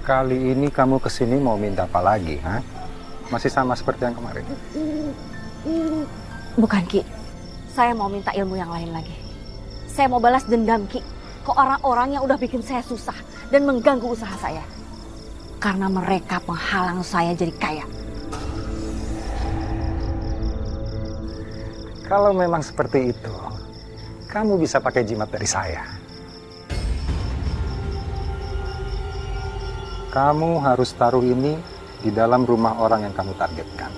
Kali ini kamu kesini mau minta apa lagi, ha? Masih sama seperti yang kemarin? Bukan, Ki. Saya mau minta ilmu yang lain lagi. Saya mau balas dendam, Ki, ke orang-orang yang udah bikin saya susah dan mengganggu usaha saya. Karena mereka penghalang saya jadi kaya. Kalau memang seperti itu, kamu bisa pakai jimat dari saya. Kamu harus taruh ini di dalam rumah orang yang kamu targetkan.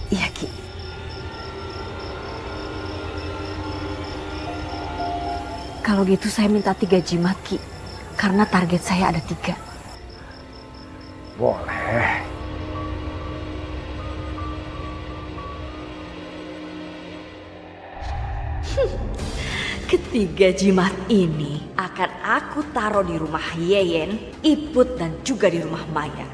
Iya, Ki. Kalau gitu saya minta 3 jimat, Ki. Karena target saya ada 3. Boleh. Ketiga jimat ini akan aku taruh di rumah Yeyen, Iput, dan juga di rumah Maya.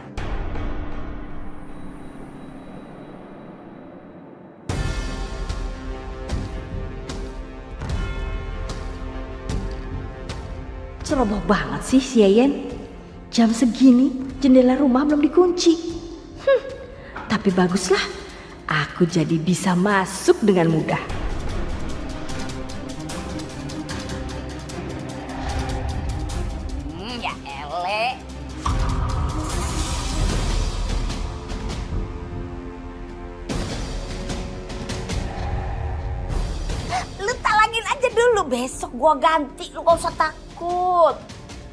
Ceroboh banget sih si Yeyen. Jam segini jendela rumah belum dikunci. Tapi baguslah, aku jadi bisa masuk dengan mudah. Ya ele. Lu talangin aja dulu, besok gua ganti, lu gak usah takut.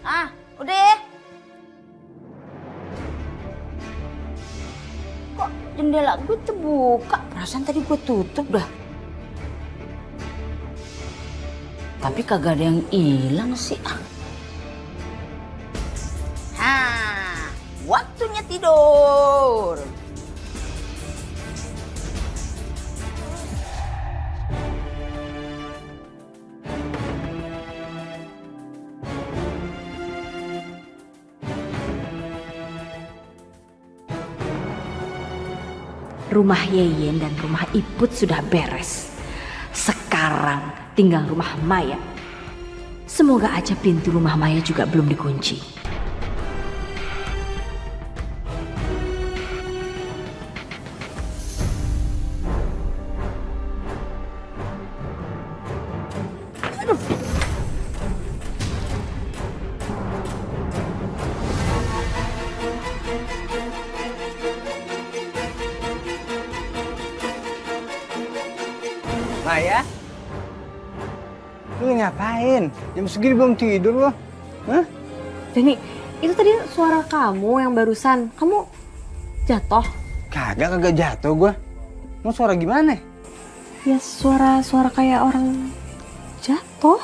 Ah, udah ya. Kok jendela gue terbuka? Perasaan tadi gue tutup dah. Tapi kagak ada yang hilang sih. Waktunya tidur. Rumah Yeyen dan rumah Iput sudah beres. Sekarang tinggal rumah Maya. Semoga aja pintu rumah Maya juga belum dikunci. Maya? Lu ngapain? Jam segini belum tidur lo? Hah? Dani, itu tadi suara kamu yang barusan. Kamu jatuh? Kagak jatuh gua. Mau suara gimana? Ya suara kayak orang jatuh.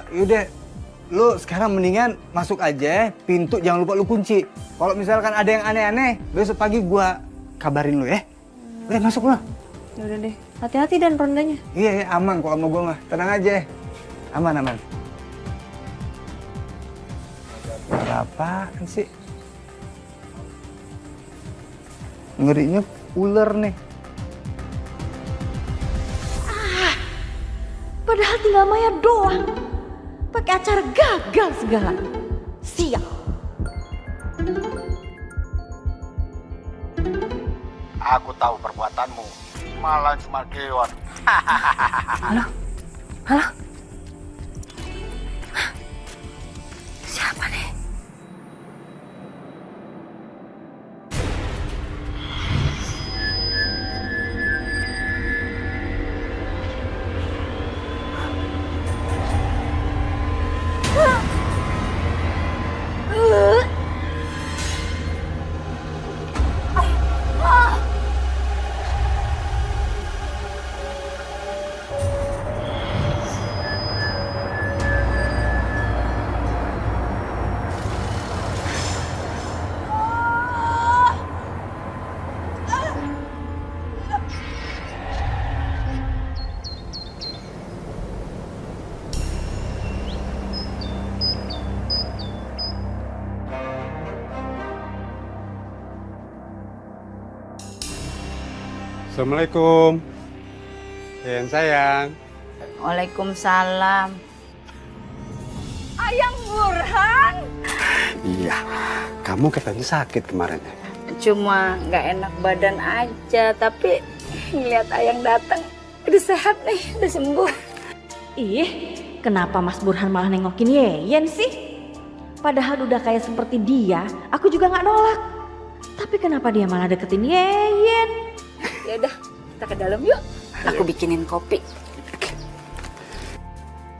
Yaudah, lu sekarang mendingan masuk aja, pintu jangan lupa lu kunci. Kalau misalkan ada yang aneh-aneh, besok pagi gua kabarin lu ya. Udah masuk lu. Ya udah deh, hati-hati dan rondanya. Iya, aman kok sama gua mah. Tenang aja. Aman. Ada apaan sih? Ngerinya ular nih. Padahal tinggal Maya doang. Pakai acara gagal segala. Sial. Aku tahu perbuatanmu. Malah cuma keon. Halo? Halo? Siapa nih? Assalamualaikum. Sayang. Waalaikumsalam. Ayang Burhan. Iya, kamu katanya sakit kemarin. Cuma nggak enak badan aja, tapi ngeliat Ayang datang udah sehat nih, udah sembuh. Ih, kenapa Mas Burhan malah nengokin Yeyen sih? Padahal udah kayak seperti dia, aku juga nggak nolak. Tapi kenapa dia malah deketin Yeyen? Ya udah, kita ke dalam yuk. Aku bikinin kopi.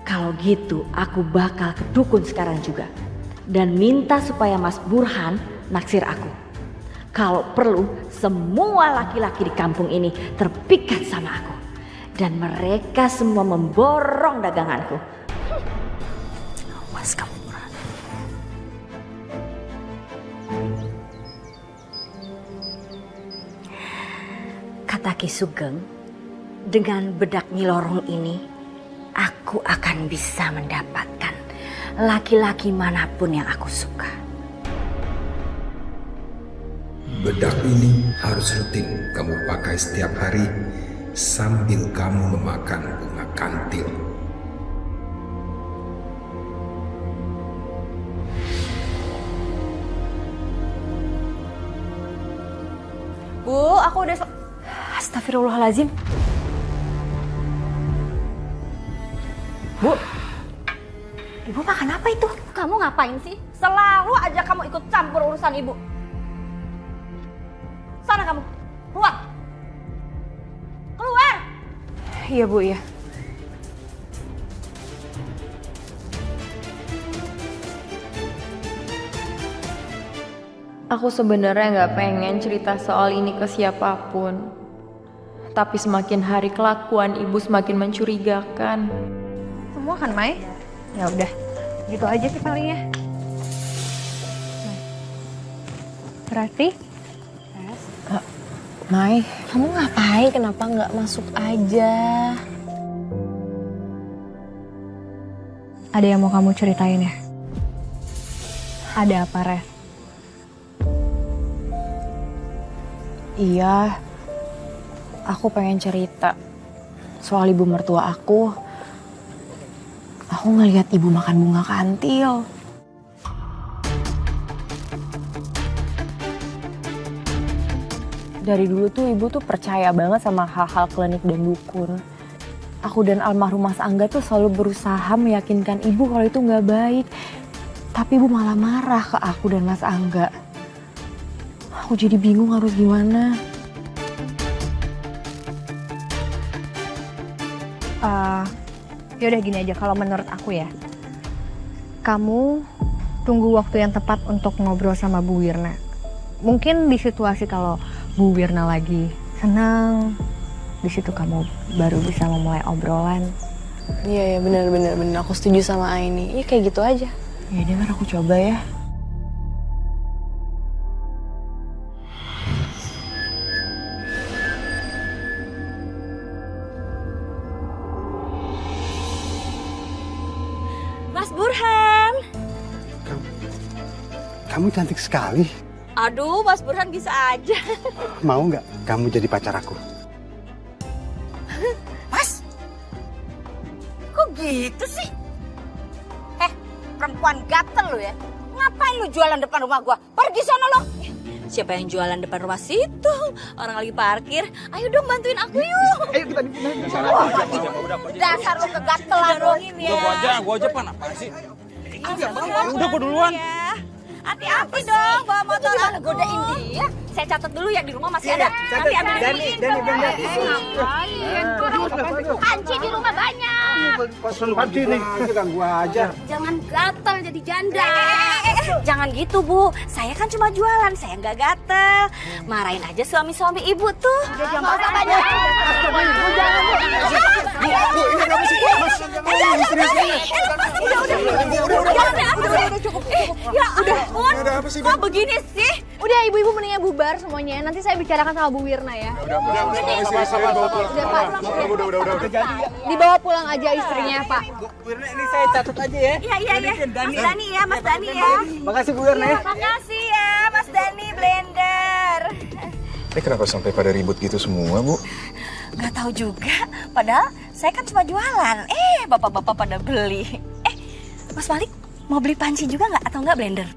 Kalau gitu, aku bakal ke dukun sekarang juga. Dan minta supaya Mas Burhan naksir aku. Kalau perlu, semua laki-laki di kampung ini terpikat sama aku. Dan mereka semua memborong daganganku. Awas kamu, Burhan. Kata Ki Sugeng, dengan bedak Nyi Lorong ini, aku akan bisa mendapatkan laki-laki manapun yang aku suka. Bedak ini harus rutin kamu pakai setiap hari sambil kamu memakan bunga kantil. Bu, aku udah... Astagfirullahaladzim. Bu, Ibu makan apa itu? Kamu ngapain sih? Selalu aja kamu ikut campur urusan ibu. Sana kamu, keluar. Keluar! Iya Bu, iya. Aku sebenarnya nggak pengen cerita soal ini ke siapapun. Tapi semakin hari kelakuan ibu semakin mencurigakan. Semua kan, Mai? Ya udah, gitu aja sih palingnya. Berarti? Mai, kamu ngapain? Kenapa nggak masuk aja? Ada yang mau kamu ceritain ya? Ada apa, Res? Iya, aku pengen cerita soal ibu mertua aku. Aku ngeliat ibu makan bunga kantil. Dari dulu tuh ibu tuh percaya banget sama hal-hal klinik dan dukun. Aku dan almarhum Mas Angga tuh selalu berusaha meyakinkan ibu kalau itu nggak baik. Tapi ibu malah marah ke aku dan Mas Angga. Aku jadi bingung harus gimana. Ya udah gini aja, kalau menurut aku ya, kamu tunggu waktu yang tepat untuk ngobrol sama Bu Wirna. Mungkin di situasi kalau Bu Wirna lagi senang, di situ kamu baru bisa memulai obrolan. Iya ya benar. Aku setuju sama Aini. Iya kayak gitu aja. Ya deh, aku coba ya. Mas Burhan. Kamu cantik sekali. Aduh, Mas Burhan bisa aja. Mau nggak kamu jadi pacar aku? Mas, kok gitu sih? Perempuan gatel lu ya. Ngapain lu jualan depan rumah gua? Pergi sana lo. Siapa yang jualan depan rumah situ? Orang lagi parkir. Ayo dong bantuin aku yuk. Ayo kita Dasar lu kegatelan lu. Gua aja pan apa sih? Udah gua duluan. Hati-hati dong bawa motor. Godain dia. Saya catat dulu ya, di rumah masih ada. Nanti ambil Dani. Panci di rumah banyak. Panci nih, ganggu aja. Jangan gatel jadi janda. Jangan gitu Bu, saya kan cuma jualan, saya nggak gatel. Marahin aja suami-suami ibu tuh. Masa banyak. Ya ampun, kok begini sih? Udah ibu-ibu mendingan bubar semuanya. Nanti saya bicarakan sama Bu Wirna ya. Udah Pak. Dibawa pulang aja istrinya Pak. Wirna, ini saya catat aja ya. Iya. Mas Dani ya. Makasih Bu Wirna ya. Makasih ya Mas Dani Blender. Ini kenapa sampai pada ribut gitu semua, Bu? Nggak tahu juga. Padahal saya kan cuma jualan. Bapak-bapak pada beli. Mas Malik mau beli panci juga nggak atau nggak blender?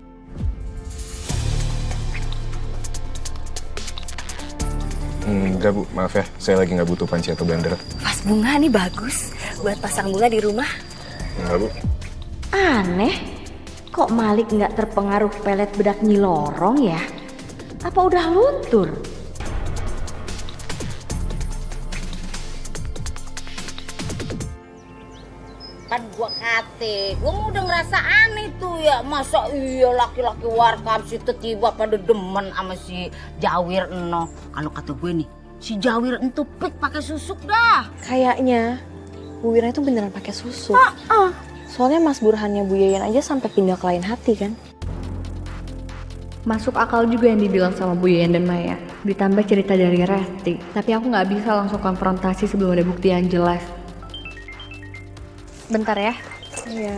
Enggak Bu, maaf ya. Saya lagi nggak butuh panci atau blender. Vas bunga nih bagus buat pasang bunga di rumah. Enggak Bu. Aneh, kok Malik nggak terpengaruh pelet bedak Nyi Lorong ya? Apa udah luntur? Kan gua kate, gua udah ngerasa aneh tuh ya. Masa iya laki-laki warkop sih tiba pada demen sama si Jawir eno. Kalau kata gue nih, si Jawir entu pik pakai susuk dah. Kayaknya Bu Wirna itu beneran pakai susu. Soalnya Mas Burhannya Bu Yayan aja sampai pindah ke lain hati kan. Masuk akal juga yang dibilang sama Bu Yayan dan Maya. Ditambah cerita dari Resti. Tapi aku nggak bisa langsung konfrontasi sebelum ada bukti yang jelas. Bentar ya. Iya.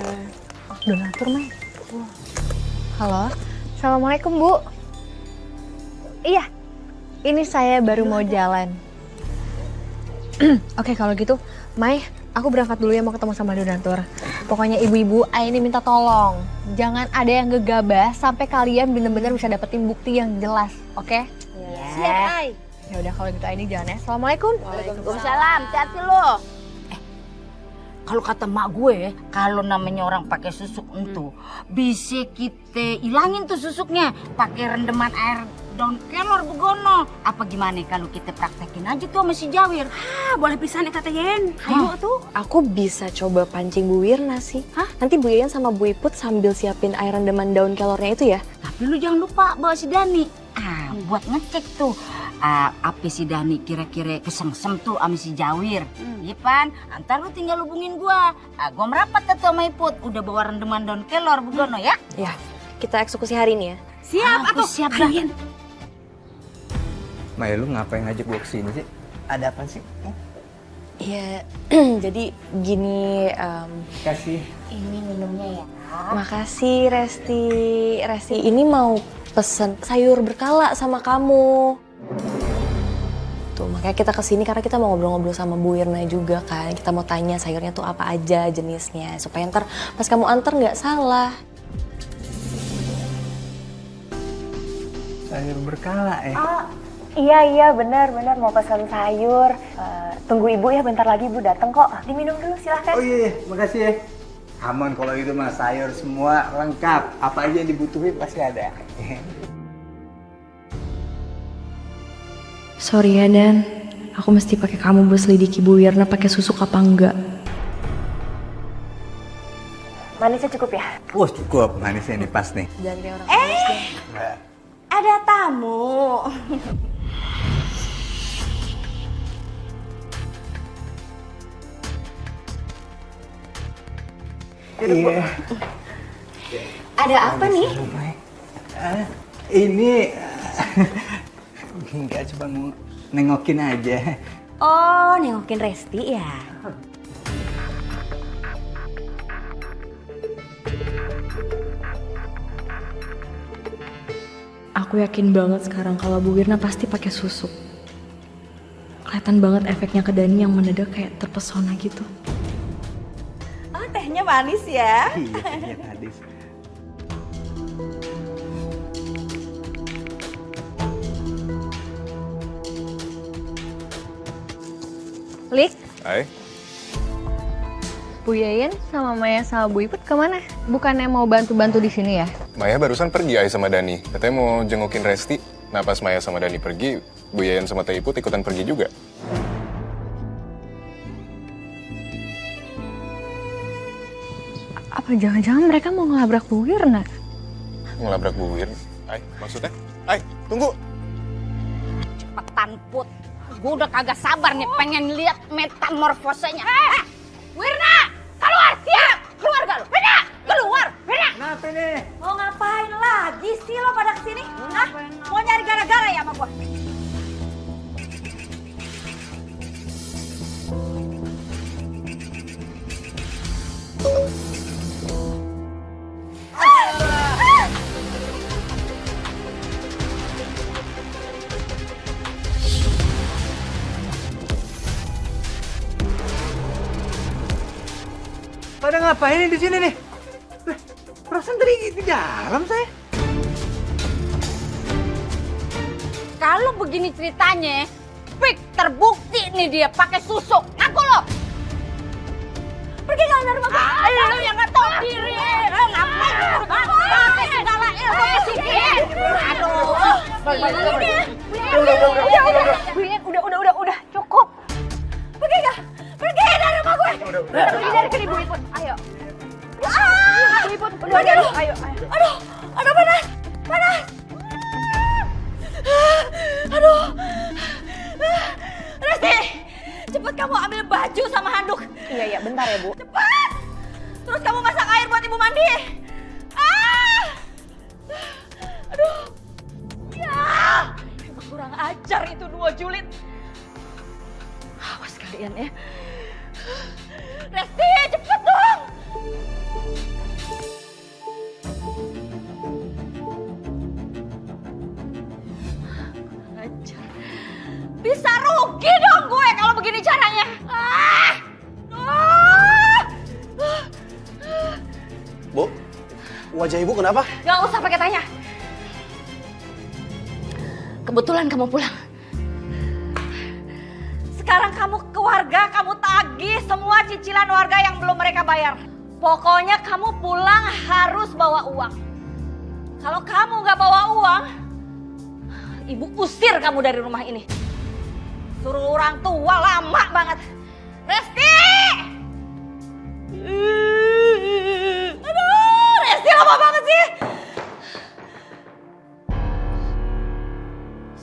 Donatur, Mai. Halo. Assalamualaikum, Bu. Iya. Ini saya baru mau jalan. Oke, kalau gitu, Mai, aku berangkat dulu ya mau ketemu sama donatur. Pokoknya ibu-ibu, ini minta tolong. Jangan ada yang gegabah sampai kalian bener-bener bisa dapetin bukti yang jelas, oke? Siap, Ai. Ya udah kalau gitu ini jalan ya. Assalamualaikum. Waalaikumsalam, hati-hati lo. Kalau kata mak gue, kalau namanya orang pakai susuk entu, bisa kita ilangin tuh susuknya pakai rendeman air daun kelor begono. Apa gimana kalau kita praktekin aja tuh sama si Jawir? Boleh pisan ya kata Yen. Ayo tuh. Aku bisa coba pancing Bu Wirna sih. Nanti Bu Yayan sama Bu Iput sambil siapin air rendeman daun kelornya itu ya. Tapi lu jangan lupa bawa si Dani. Buat ngecek tuh. Apa si Dani kira-kira kesengsem tuh sama si Jawir. Iya Pan, antar lu tinggal hubungin gua. Gua merapat tuh sama Iput. Udah bawa rendeman daun kelor begono ya. Ya, kita eksekusi hari ini ya. Siap, aku siap dah. Maya, lu ngapain ngajak gua kesini sih? Ada apa sih? Iya, jadi gini, Kasih. Ini minumnya ya. makasih Resti. Resti ini mau pesen sayur berkala sama kamu. Tuh, makanya kita kesini karena kita mau ngobrol-ngobrol sama Bu Wirna juga kan. Kita mau tanya sayurnya tuh apa aja jenisnya. Supaya ntar pas kamu antar nggak salah. Sayur berkala ya? Iya benar mau pesan sayur. Tunggu ibu ya, bentar lagi ibu datang kok. Diminum dulu silahkan. Oh iya, makasih ya. Aman kalau itu mah, sayur semua lengkap. Apa aja yang dibutuhin pasti ada. Sorry ya Dan, aku mesti pakai kamu buat selidiki Bu Wirna pakai susuk apa enggak. Manisnya cukup ya? Wah cukup, manisnya ini pas nih. Jangan kayak orang manis deh. Ada tamu. Iya. Ada apa nih? Ini enggak, cuma mau nengokin aja. Oh, nengokin Resti ya. Aku yakin banget sekarang kalau Bu Wirna pasti pakai susuk. Kelihatan banget efeknya ke Dani yang mendadak kayak terpesona gitu. Oh, tehnya manis ya. Iya tadi. Lik, Hai. Bu Yayan sama Maya sama Bu Iput kemana? Bukannya mau bantu-bantu di sini ya? Maya barusan pergi Ai sama Dani. Katanya mau jengukin Resti. Nah pas Maya sama Dani pergi, Bu Yayan sama Teh Iput ikutan pergi juga. Apa jangan-jangan mereka mau ngelabrak Bu Wirna? Ngelabrak Bu Wir. Ai, maksudnya? Ai, tunggu. Cepetan Put. Gue udah kagak sabar nih pengen lihat metamorfosenya. Wirna, keluar siap. Keluar gak lu? Wirna, keluar. Wirna. Kenapa nih? Mau ngapain lagi sih lo pada kesini? Hah? Mau nyari gara-gara ya sama gua? Pada ngapain nih di sini nih? Perasaan tadi di dalam saya. Kalau begini ceritanya, Pik terbukti nih dia pakai susuk. Ngaku lo. Pergi kalian dari rumah gue. Lu yang nggak tahu diri. Ngapain pakai segala ilmu pesugihan. Aduh. Udah, cukup. Pergi gak? Pergi dari rumah gue. Pergi dari sini, Bu Iput. Ayo. Bu Iput, udah. Ayo. Aduh, panas. Aduh. Resti, cepat kamu ambil baju sama handuk. Iya, bentar ya, Bu. Cepat. Terus kamu masak air buat ibu mandi. Aduh. Ya, emang kurang ajar itu dua julid. Awas kalian ya. Resti, cepet dong. Ajar. Bisa rugi dong gue kalau begini caranya. Bu, wajah ibu kenapa? Gak usah pakai tanya. Kebetulan kamu pulang. Sekarang kamu ke warga, kamu tagih semua cicilan warga yang belum mereka bayar. Pokoknya kamu pulang harus bawa uang. Kalau kamu gak bawa uang, ibu usir kamu dari rumah ini. Suruh orang tua lama banget. Resti! Aduh, Resti lama banget sih.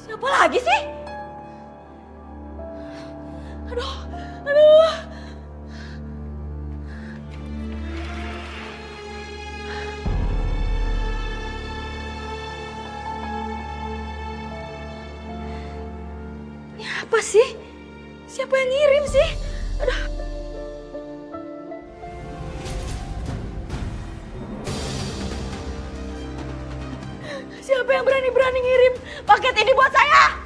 Siapa lagi sih? Aduh. Ini apa sih? Siapa yang ngirim sih? Aduh. Siapa yang berani-berani ngirim paket ini buat saya?